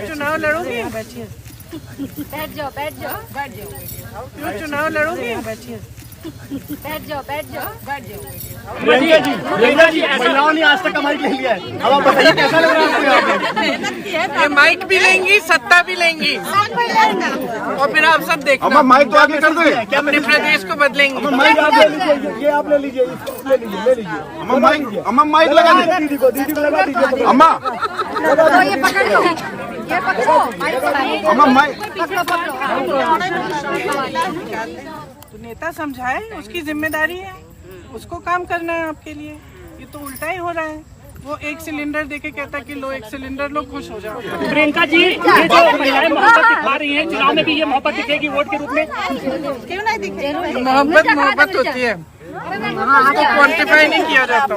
चुनाव लड़ोगी? बैठ जाओ बैठ जाओ बैठ जाओ। क्यों चुनाव लड़ोगी? बैठ जाओ बैठ जाओ बैठ जाओ। प्रियंका जी महिलाओं ने आज तक का माइक ले लिया है, अब आप बताइए कैसा लग रहा है आपको यहाँ पे? ये माइक भी लेंगी, सत्ता भी लेंगी, और फिर आप सब देखना। माइक तो आगे कर दो, क्या अपने प्रदेश को बदलेंगे। माइक आप ले लीजिए, ये आप ले लीजिए, ले लीजिए। अम्मा माइक लगा दीजिए, दीदी को लगा दीजिए। अम्मा ये पकड़ लो, ये पकड़ो अम्मा माइक। तो नेता समझाए, उसकी जिम्मेदारी है, उसको काम करना है आपके लिए। ये तो उल्टा ही हो रहा है। वो एक सिलेंडर देके कहता कि लो एक सिलेंडर लो, खुश हो जाओ। प्रियंका जी, ये जो महिलाएं मोहब्बत दिखा रही हैं, चुनाव में भी ये मोहब्बत दिखेगी वोट के रूप में? क्यों नहीं दिखे? मोहब्बत होती है, उसको क्वांटिफाई नहीं किया जाता।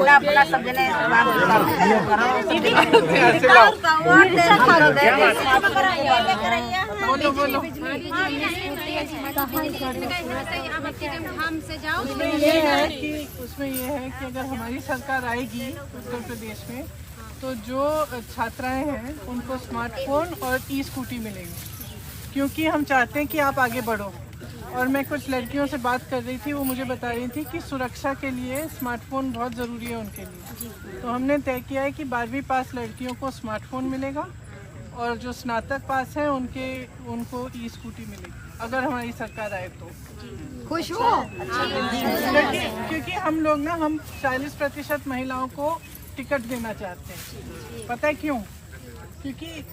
बोलो बोलो। उसमें ये है कि अगर हमारी सरकार आएगी उत्तर प्रदेश में, तो जो छात्राएं हैं उनको स्मार्टफोन और ई-स्कूटी मिलेगी, क्योंकि हम चाहते हैं कि आप आगे बढ़ो। और मैं कुछ लड़कियों से बात कर रही थी, वो मुझे बता रही थी कि सुरक्षा के लिए स्मार्टफोन बहुत ज़रूरी है उनके लिए। तो हमने तय किया है कि 12वीं पास लड़कियों को स्मार्टफोन मिलेगा, और जो स्नातक पास हैं उनको ई-स्कूटी मिलेगी, अगर हमारी सरकार आए तो। खुश हो? क्योंकि हम लोग ना, हम 40% महिलाओं को टिकट देना चाहते हैं। पता है क्यों? क्योंकि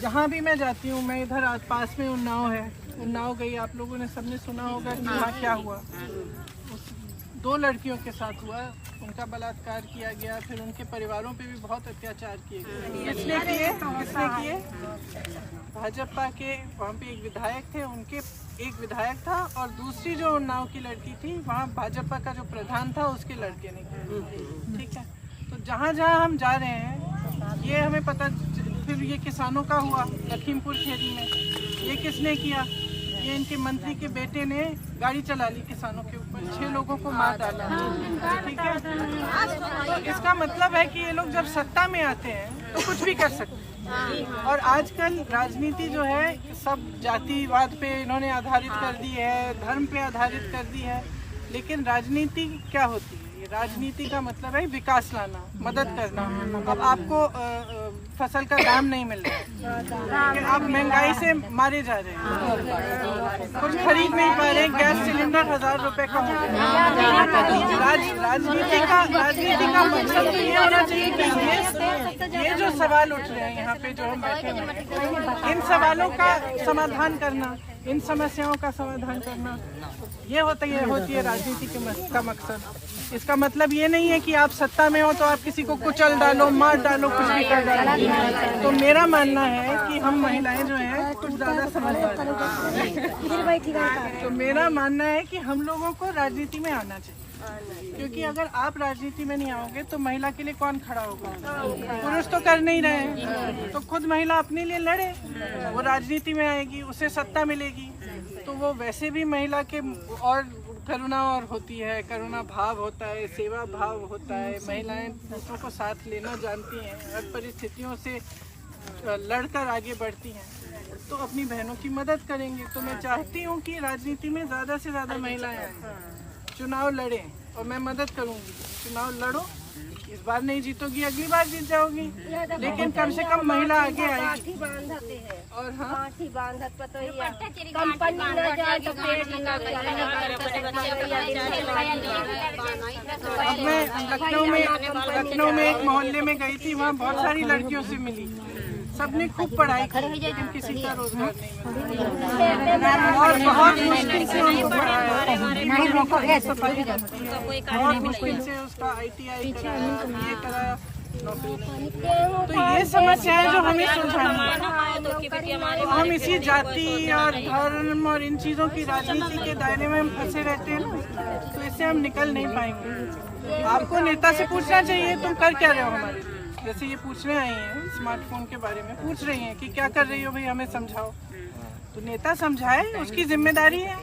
जहाँ भी मैं जाती हूँ, मैं इधर पास में उन्नाव है, उन्नाव गई, आप लोगों ने सबने सुना होगा कि वहाँ क्या हुआ। 2 लड़कियों के साथ हुआ, उनका बलात्कार किया गया, फिर उनके परिवारों पे भी बहुत अत्याचार किए गए। किसने किए? भाजपा के, वहाँ पे एक विधायक थे, उनके एक विधायक था, और दूसरी जो उन्नाव की लड़की थी, वहाँ भाजपा का जो प्रधान था उसके लड़के ने किया। ठीक है, तो जहाँ जहाँ हम जा रहे हैं, ये हमें पता। फिर ये किसानों का हुआ लखीमपुर खीरी में, ये किसने किया? ये इनके मंत्री के बेटे ने गाड़ी चला ली किसानों के ऊपर, 6 लोगों को मार डाला। ठीक है, तो इसका मतलब है कि ये लोग जब सत्ता में आते हैं तो कुछ भी कर सकते हैं। और आजकल राजनीति जो है सब जातिवाद पे इन्होंने आधारित कर दी है, धर्म पे आधारित कर दी है। लेकिन राजनीति क्या होती है? राजनीति का मतलब है विकास लाना, मदद करना। अब आपको फसल का दाम नहीं मिल रहा है, आप महंगाई से मारे जा रहे हैं, कुछ खरीद नहीं पा रहे हैं, गैस सिलेंडर 1000 रुपए का हो गया। राजनीति का मकसद तो ये होना चाहिए कि ये जो सवाल उठ रहे हैं यहाँ पे जो हम बैठे हैं, इन सवालों का समाधान करना, इन समस्याओं का समाधान करना, ये होती है राजनीति का मकसद। इसका मतलब ये नहीं है कि आप सत्ता में हो तो आप किसी को कुचल डालो, मार डालो, कुछ भी कर डालो। तो मेरा मानना है कि हम महिलाएं जो हैं कुछ ज़्यादा समझदार हैं। तो मेरा मानना है कि हम लोगों को राजनीति में आना चाहिए, क्योंकि अगर आप राजनीति में नहीं आओगे तो महिला के लिए कौन खड़ा होगा? पुरुष तो कर नहीं रहे हैं, तो खुद महिला अपने लिए लड़े, वो राजनीति में आएगी, उसे सत्ता मिलेगी, तो वो वैसे भी महिला के और करुणा और होती है, करुणा भाव होता है, सेवा भाव होता है। महिलाएं दूसरों को साथ लेना जानती हैं, हर परिस्थितियों से लड़कर आगे बढ़ती हैं, तो अपनी बहनों की मदद करेंगे। तो मैं चाहती हूँ कि राजनीति में ज़्यादा से ज़्यादा महिलाएं आएं, चुनाव लड़ें, और मैं मदद करूँगी। चुनाव लड़ो, इस बार नहीं जीतोगी, अगली बार जीत जाओगी, लेकिन कम से कम महिला आगे आएगी। और हाँ, अब मैं लखनऊ में एक मोहल्ले में गई थी, वहाँ बहुत सारी लड़कियों से मिली, सबने खूब पढ़ाई की, लेकिन किसी का रोजगार नहीं मिला, और बहुत मुश्किल से उनको पढ़ाया, बहुत मुश्किल से उसका ITI कराया, ये कराया, तो ये समस्याएं जो हमें सुलझानी है। हम इसी जाति और धर्म और इन चीज़ों की राजनीति के दायरे में हम फंसे रहते हैं, तो इससे हम निकल नहीं पाएंगे। आपको नेता से पूछना चाहिए तुम कर क्या रहे हो हमारे लिए। जैसे ये पूछने आई हैं स्मार्टफोन के बारे में, पूछ रही हैं कि क्या कर रही हो भाई, हमें समझाओ। तो नेता समझाए, उसकी जिम्मेदारी है,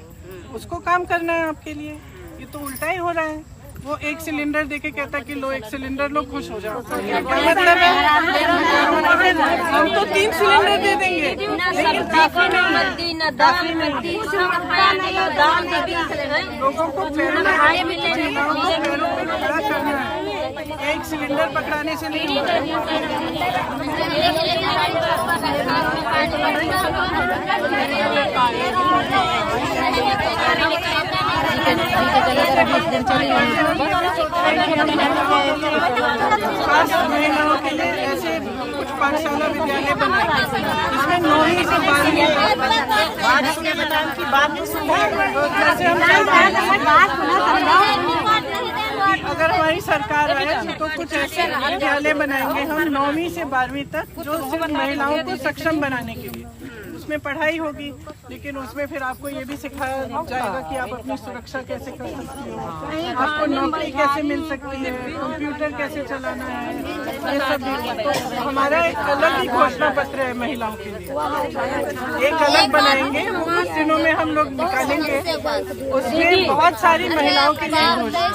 उसको काम करना है आपके लिए। ये तो उल्टा ही हो रहा है। वो एक सिलेंडर देके कहता कि लो एक सिलेंडर लो, खुश हो जाओ। क्या मतलब है? हम तो 3 सिलेंडर दे देंगे, लेकिन काफी नहीं, काफी नहीं। लोगों को पैरों पे खड़ा करना है, एक सिलेंडर पकड़ाने से नहीं होगा। खास महिलाओं के लिए ऐसे कुछ पाठशाला विद्यालय बनाए इसमें 9वीं से 12वीं जैसे हम अगर हमारी सरकार आए तो कुछ ऐसे विद्यालय बनाएंगे हम 9वीं से 12वीं तक, जो सिर्फ महिलाओं को सक्षम बनाने के लिए। उसमें पढ़ाई होगी, लेकिन उसमें फिर आपको ये भी सिखाया जाएगा कि आप अपनी सुरक्षा कैसे कर सकती हो, आपको नौकरी कैसे मिल सकती है, कंप्यूटर कैसे चलाना है, ये सब भी। तो हमारा एक अलग ही घोषणा पत्र है महिलाओं के लिए, एक अलग बनाएंगे, वो कुछ दिनों में हम लोग निकालेंगे। उसमें बहुत सारी महिलाओं के लिए घोषणा